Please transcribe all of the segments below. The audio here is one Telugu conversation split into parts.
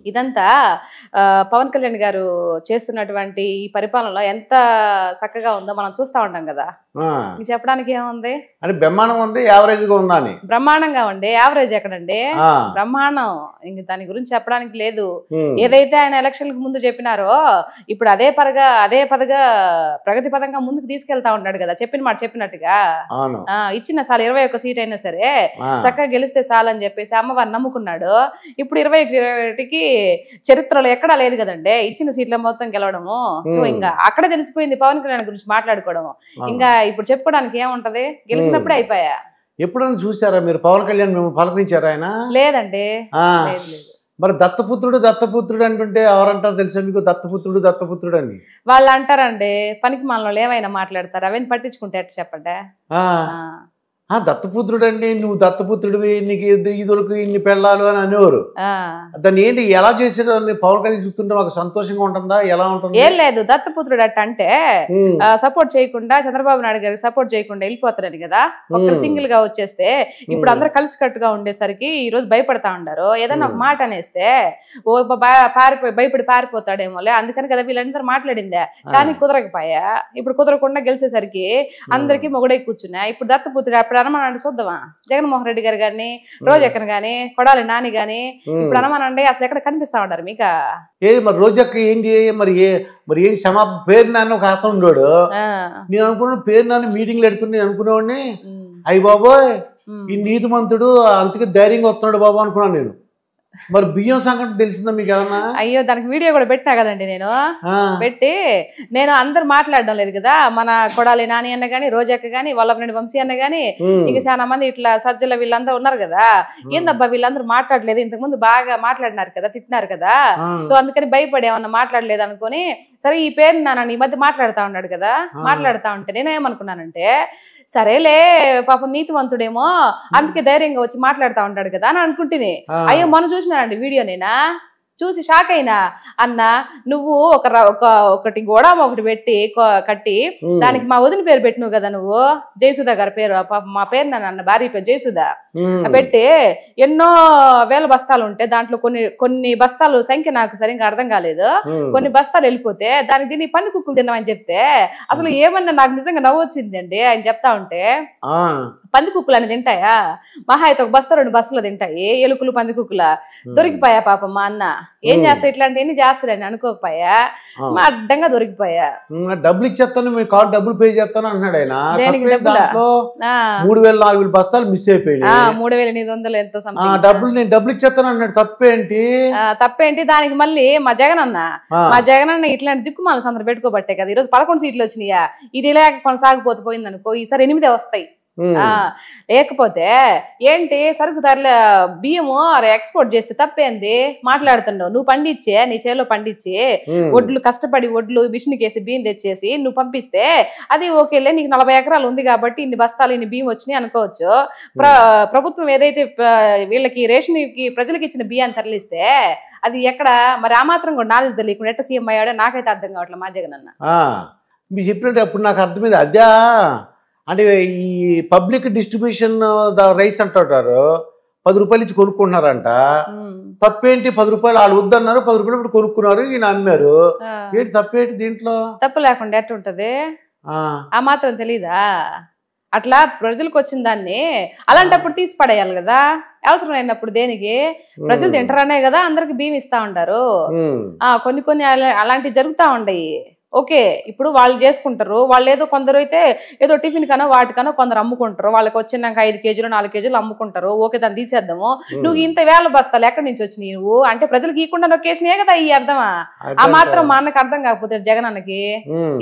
ఇదంతా పవన్ కళ్యాణ్ గారు చేస్తున్నటువంటి ఈ పరిపాలనలో ఎంత చక్కగా ఉందో మనం చూస్తా ఉంటాం కదా. మీకు చెప్పడానికి ఏముంది అని బ్రహ్మాండంగా ఉంది, యావరేజ్గా ఉందా అని. బ్రహ్మాండంగా ఉండే యావరేజ్ ఎక్కడండి, బ్రహ్మాండం. ఇంక దాని గురించి చెప్పడానికి లేదు. ఏదైతే ఆయన ఎలక్షన్లకు ముందు చెప్పినారో ఇప్పుడు అదే పదగా ప్రగతి పదంగా ముందుకు తీసుకెళ్తా ఉంటాడు కదా, చెప్పిన మాట చెప్పినట్టుగా. ఇచ్చిన సార్ 21 సీట్ అయినా సరే చక్కగా గెలిస్తే చాలని చెప్పేసి అమ్మవారిని నమ్ముకున్నాడు. ఇప్పుడు 21కి చరిత్రలో ఎక్కడా లేదు కదండి ఇచ్చిన సీట్ల మొత్తం గెలవడము. సో ఇంకా అక్కడ తెలిసిపోయింది పవన్ కళ్యాణ్ గురించి మాట్లాడుకోవడము. ఇంకా ఇప్పుడు చెప్పుకోవడానికి ఏముంటది, గెలిచినప్పుడే అయిపోయా. ఎప్పుడైనా చూసారా మీరు పవన్ కళ్యాణ్ మేము పలకరించారా ఆయన? లేదండి. మరి దత్తపుత్రుడు అంటుంటే ఎవరంటారు తెలుసా మీకు? దత్తపుత్రుడు అని వాళ్ళు అంటారండి. పనికి మనలో ఏమైనా మాట్లాడతారు, అవన్నీ పట్టించుకుంటే ఎట్లా చెప్పండి. దత్తపుత్రుడు అండి, నువ్వు దత్తపుత్రుడివి, నీకు ఇదివరకు ఇన్ని పెళ్ళాలు అని అనేవారు. దాన్ని ఏంటి ఎలా చేసాడు అని పవన్ కళ్యాణ్ చూస్తుంటే మాకు సంతోషంగా ఉంటుందా, ఎలా ఉంటుంది? ఏం లేదు, దత్తపుత్రుడు అంటే సపోర్ట్ చేయకుండా చంద్రబాబు నాయుడు గారికి సపోర్ట్ చేయకుండా వెళ్ళిపోతారని కదా. ఒక్కరు సింగిల్ గా వచ్చేస్తే ఇప్పుడు అందరు కలిసి కట్టుగా ఉండేసరికి ఈ రోజు భయపడతా ఉండారు. ఏదైనా ఒక మాట అనేస్తే ఓ భయపడి పారిపోతాడేమోలే, అందుకని కదా వీళ్ళందరూ మాట్లాడిందే. కానీ కుదరకపోయా. ఇప్పుడు కుదరకుండా గెలిచేసరికి అందరికి మొగుడై కూర్చున్నా. ఇప్పుడు దత్తపుత్రుడు అప్పుడు అనమానండి చూద్దామా, జగన్మోహన్ రెడ్డి గారు గాని, రోజక్కను గాని, కొడాలి నాని గాని ఇప్పుడు అనమానండి అసలు ఎక్కడ కనిపిస్తా ఉంటారు మీకు? మరి రోజక్క ఏంటి మరి ఏం క్షమాపణ పేరు నాన్న ఒక అతను ఉన్నాడు. నేను అనుకున్నాను పేరు నాన్న మీటింగ్లు ఎడుతుండే నేను అనుకునేవాడిని. అయ్యి బాబోయ్ ఈ నీతిమంతుడు అంతకి ధైర్యంగా వస్తున్నాడు బాబు అనుకున్నాను నేను. మరి బియ్యం సంగతి తెలిసిందా మీకు ఏమన్నా? అయ్యో దానికి వీడియో కూడా పెట్టినా కదండి నేను. పెట్టి నేను అందరు మాట్లాడడం లేదు కదా, మన కొడాలి నాని అన్న గాని, రోజక్క గాని, వల్లభనేని వంశీ అన్న గాని, ఇంకా చాలా మంది ఇట్లా సజ్జల వీళ్ళందరూ ఉన్నారు కదా. ఏందబ్బా వీళ్ళందరూ మాట్లాడలేదు, ఇంతకు ముందు బాగా మాట్లాడినారు కదా, తిట్టినారు కదా, సో అందుకని భయపడి ఏమన్నా మాట్లాడలేదు అనుకుని, సరే ఈ పేరు నాన్న ఈ మధ్య మాట్లాడుతా ఉన్నాడు కదా, మాట్లాడుతా ఉంటే నేను ఏమనుకున్నానంటే సరేలే పాపం నీతివంతుడేమో అందుకే ధైర్యంగా వచ్చి మాట్లాడుతూ ఉంటాడు కదా అని అనుకుంటుని. అయ్యో మనం చూసినానండి వీడియో, నేనా చూసి షాక్ అయినా. అన్న నువ్వు ఒకటి గోడామ ఒకటి పెట్టి కట్టి దానికి మా వదిన పేరు పెట్టినవు కదా, నువ్వు జయసుధ గారి పేరు, మా పేరు నన్ను భార్య పేరు జయసుధ పెట్టి ఎన్నో వేల బస్తాలు ఉంటే దాంట్లో కొన్ని బస్తాలు సంఖ్య నాకు సరిగ్గా అర్థం కాలేదు, కొన్ని బస్తాలు వెళ్ళిపోతే దానికి దీన్ని పంది కుక్కులు తిన్నామని చెప్తే అసలు ఏమన్నా నాకు నిజంగా నవ్వు వచ్చిందండి ఆయన చెప్తా ఉంటే. పంది కుక్కులు అని తింటాయా? మహా అయితే ఒక బస్తా 2 బస్తాలు తింటాయి ఎలుకలు పంది కుక్కుల. దొరికిపోయా పాపం మా అన్న. ఏం చేస్తా ఇట్లాంటివన్నీ చేస్తారని అనుకోకపోయా, మా అడ్డంగా దొరికిపోయా. డబ్బులు ఇచ్చేస్తాను, మీ కార్డు డబ్బులు పే చేస్తాను అన్నాడు ఆయన. 3,000-4,000 బస్తాలు మిస్ అయిపోయినాయి. 3,800 ఎంతో నేను డబ్బులు ఇచ్చేస్తాను అన్నాడు. తప్పేంటి దానికి మళ్ళీ మా జగన్ అన్న ఇట్లాంటి దిక్కుమాల సందర్భం పెట్టుకోబట్టే కదా ఈరోజు 11 సీట్లు వచ్చినాయా. ఇది లేక కొనసాగిపోతే పోయింది అనుకో, ఈసారి 8 వస్తాయి. లేకపోతే ఏంటి సరుకు ధరల బియ్యము ఎక్స్పోర్ట్ చేస్తే తప్పేంది మాట్లాడుతున్నావు? నువ్వు పండించే నీ చేలో పండించి వడ్లు కష్టపడి వడ్లు మిషన్కి వేసి బియ్యం తెచ్చేసి నువ్వు పంపిస్తే అది ఓకేలే, నీకు 40 ఎకరాలు ఉంది కాబట్టి ఇన్ని బస్తాలు ఇన్ని బియ్యం వచ్చినాయి అనుకోవచ్చు. ప్రభుత్వం ఏదైతే వీళ్ళకి రేషన్కి ప్రజలకు ఇచ్చిన బియ్యాన్ని తరలిస్తే అది ఎక్కడ మరి ఆ మాత్రం కూడా నాలెడ్జ్ తెలియకుండా ఎట్ట సీఎం అయ్యాడో నాకైతే అర్థం కావట్లేదు మా జగన్ అన్న. మీరు చెప్పినట్టు అప్పుడు నాకు అర్థమైంది. అదే అంటే ఈ పబ్లిక్ డిస్ట్రిబ్యూషన్ రైస్ అంటారు, 10 రూపాయలు ఇచ్చి కొనుక్కుంటున్నారంట. తప్పేంటి? 10 రూపాయలు వాళ్ళు వద్దన్నారు, 10 రూపాయలు ఇప్పుడు కొనుక్కున్నారు, ఈయన అమ్మారు. ఏంటి తప్పేంటి దీంట్లో? తప్పు లేకుండా ఎట్ట ఉంటది? ఆ మాత్రం తెలీదా? అట్లా ప్రజలకు వచ్చిన దాన్ని అలాంటప్పుడు తీసి పడేయాలి కదా. అవసరం అయినప్పుడు దేనికి? ప్రజలు తింటారనే కదా అందరికి బియ్యం ఇస్తా ఉంటారు. కొన్ని అలాంటివి జరుగుతూ ఉండయి. ఓకే ఇప్పుడు వాళ్ళు చేసుకుంటారు, వాళ్ళు ఏదో కొందరు అయితే ఏదో టిఫిన్ కనో వాటికనో కొందరు అమ్ముకుంటారు, వాళ్ళకి వచ్చినాక 5 కేజీలు 4 కేజీలు అమ్ముకుంటారు. ఓకే దాన్ని తీసేద్దాము. నువ్వు ఇంత వేల బస్తాలు ఎక్కడి నుంచి వచ్చినాయి? నువ్వు అంటే ప్రజలకు ఇవ్వకుండా నొక్కేసినాయే కదా ఈ అర్థమా? ఆ మాత్రం మా అన్నకి అర్థం కాకపోతే జగన్ అన్నకి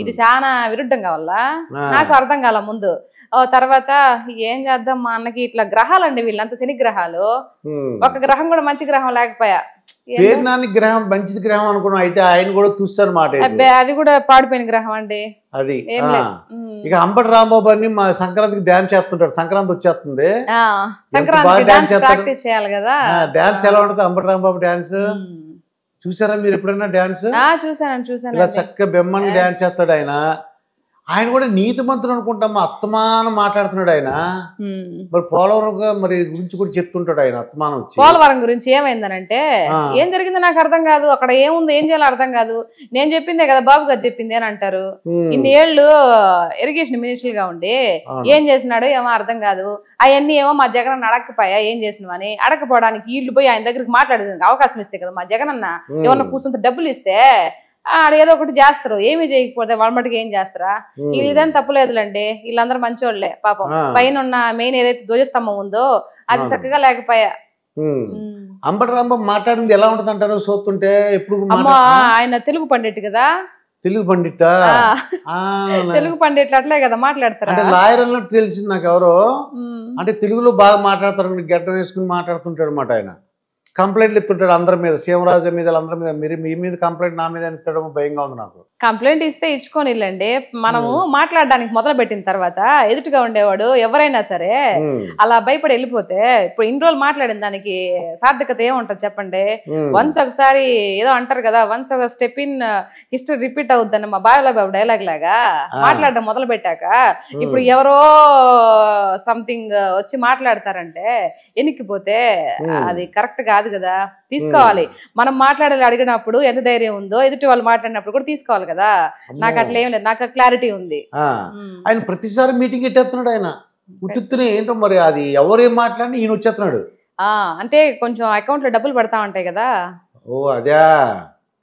ఇది చాలా విరుద్ధంగా వల్ల నాకు అర్థం కాల ముందు. తర్వాత ఏం చేద్దాం మా అన్నకి ఇట్లా గ్రహాలండి వీళ్ళంతా శని గ్రహాలు, ఒక గ్రహం కూడా మంచి గ్రహం లేకపోయా. గ్రహం మంచిది గ్రహం అనుకున్నాం, అయితే ఆయన కూడా చూస్తారు మాట. అది కూడా పాడిపోయిన గ్రహం అండి అది. ఇక అంబటి రాంబాబు అని మా సంక్రాంతికి డాన్స్ చేస్తుంటాడు. సంక్రాంతి వచ్చేస్తుంది, ప్రాక్టీస్ చేయాలి కదా. డాన్స్ ఎలా ఉంటుంది అంబటి రాంబాబు డాన్స్? చూసారా మీరు ఎప్పుడైనా డాన్స్? చూసాను. ఇలా చక్కగా బెమ్మని డాన్స్ చేస్తాడు ఆయన. ఆయన కూడా నీతి మంత్రులు అనుకుంటాం, అత్తమానం మాట్లాడుతున్నాడు ఆయన. మరి పోలవరం మరి గురించి కూడా చెప్తుంటాడు ఆయన అత్తమానం వచ్చి. పోలవరం గురించి ఏమైందనంటే ఏం జరిగిందో నాకు అర్థం కాదు, అక్కడ ఏముంది ఏం చేయాలో అర్థం కాదు, నేను చెప్పిందే కదా బాబు గారు చెప్పింది అని అంటారు. ఇన్ని ఏళ్ళు ఇరిగేషన్ మినిస్టర్ గా ఉండి ఏం చేసినాడో ఏమో అర్థం కాదు. అవన్నీ ఏమో మా జగన్ అడగకపోయా ఏం చేసినవని, అడగపోవడానికి వీళ్ళు పోయి ఆయన దగ్గరికి మాట్లాడేందుకు అవకాశం ఇస్తే కదా మా జగన్ అన్న ఏమన్నా కూర్చుంటే డబ్బులు ఇస్తే ఆడ ఏదో ఒకటి చేస్తారు. ఏమి చేయకపోతే వాళ్ళ మటుకు ఏం చేస్తారా? వీళ్ళదేం తప్పులేదులండి, వీళ్ళందరూ మంచోళ్లే పాపం. పైన ఉన్న మెయిన్ ఏదైతే ధ్వజస్తంభం ఉందో అది చక్కగా లేకపోయా. అంబటరాంబ మాట్లాడింది ఎలా ఉంటది అంటారు చూస్తుంటే? ఎప్పుడు అమ్మా ఆయన తెలుగు పండిట్ కదా, తెలుగు పండిట్ తెలుగు పండిట్లు అట్లే కదా మాట్లాడతారు. అంటే లాయర్ అన్నట్టు తెలిసింది నాకు ఎవరో. అంటే తెలుగులో బాగా మాట్లాడతారు, గడ్డం వేసుకుని మాట్లాడుతుంటాడు అనమాట ఆయన. కంప్లైంట్లు ఎత్తుంటాడు అందరి మీద, సీమరాజు మీద అందరి మీద. మీరు మీ మీద కంప్లైంట్ నా మీద ఎత్తడం భయంగా ఉంది నాకు. కంప్లైంట్ ఇస్తే ఇచ్చుకొని వెళ్ళండి. మనము మాట్లాడడానికి మొదలు పెట్టిన తర్వాత ఎదుటిగా ఉండేవాడు ఎవరైనా సరే అలా భయపడి వెళ్ళిపోతే ఇప్పుడు ఇన్ని రోజులు మాట్లాడిన దానికి సార్థకత ఏముంటది చెప్పండి? వన్స్ ఒకసారి ఏదో అంటారు కదా, వన్స్ ఒక స్టెప్ ఇన్ హిస్టరీ రిపీట్ అవుద్దని మా బాబాయ్ డైలాగ్ లాగా మాట్లాడడం మొదలు పెట్టాక ఇప్పుడు ఎవరో సంథింగ్ వచ్చి మాట్లాడతారంటే ఎనిక్కిపోతే అది కరెక్ట్ కాదు కదా. తీసుకోవాలి, మనం మాట్లాడాలి అడిగినప్పుడు ఎంత ధైర్యం ఉందో ఎదుటి వాళ్ళు మాట్లాడినప్పుడు కూడా తీసుకోవాలి కదా. నాకు అట్లా ఏం లేదు, నాకు క్లారిటీ ఉంది. ఆయన ప్రతిసారి మీటింగ్ ఎట్టేస్తున్నాడు ఆయన ఉత్తునే. ఏంటో మరి అది ఎవరేం మాట్లాడి ఈయన వచ్చేస్తున్నాడు. అంటే కొంచెం అకౌంట్ లో డబ్బులు పడతా ఉంటాయి కదా. ఓ అదే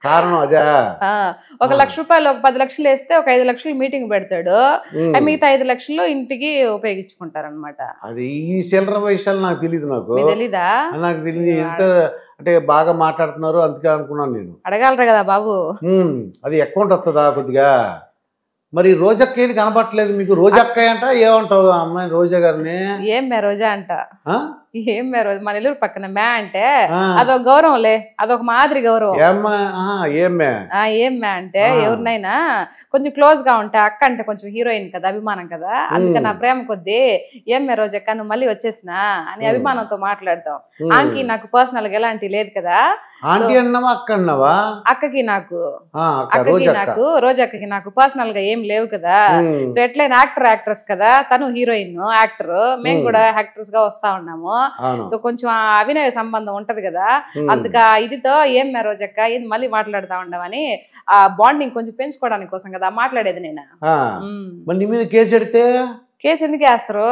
కారణం, అదే. 1 లక్ష రూపాయలు, ఒక 10 లక్షలు వేస్తే ఒక 5 లక్షలు మీటింగ్ పెడతాడు, మిగతా 5 లక్షలు ఇంటికి ఉపయోగించుకుంటారు అనమాట. అది ఈ చిల్లర విషయాలు నాకు తెలియదు. తెలీదా? నాకు తెలియదు. ఎంత అంటే బాగా మాట్లాడుతున్నారు అందుకే అనుకున్నాను నేను. అడగాలరా కదా బాబు. అది అకౌంట్ వస్తుందా కొద్దిగా? మరి రోజక్క ఏంటి కనపట్లేదు మీకు? రోజక్క అంట ఏమంటావు అమ్మాయి రోజా గారిని? ఏం మే రోజా అంట, ఏం మే రోజు మన ఇల్లు పక్కన మే అంటే అదొక గౌరవంలే, అదొక మాదిరి గౌరవం. ఏం మే అంటే ఎవరినైనా కొంచెం క్లోజ్ గా ఉంటే అక్క అంటే కొంచెం హీరోయిన్ కదా, అభిమానం కదా, అందుకని నా ప్రేమ కొద్దీ ఏం మే రోజక్క నువ్వు మళ్ళీ వచ్చేసినా అని అభిమానంతో మాట్లాడతాం. ఆంటీ నాకు పర్సనల్ గా ఎలాంటి లేదు కదా. అక్కకి నాకు రోజక్కకి నాకు పర్సనల్ గా ఏం లేవు కదా. సో ఎట్లయినా యాక్టర్ యాక్ట్రెస్ కదా, తను హీరోయిన్ యాక్టర్, మేము కూడా యాక్ట్రెస్ గా వస్తా ఉన్నాము. సో కొంచెం అభినయ సంబంధం ఉంటది కదా, అందుక ఇదితో ఏం మే రోజక్క ఇది మళ్ళీ మాట్లాడుతా ఉండమని ఆ బాండింగ్ కొంచెం పెంచుకోవడానికి కోసం కదా మాట్లాడేది నేను. కేసు ఎందుకు వేస్తారు?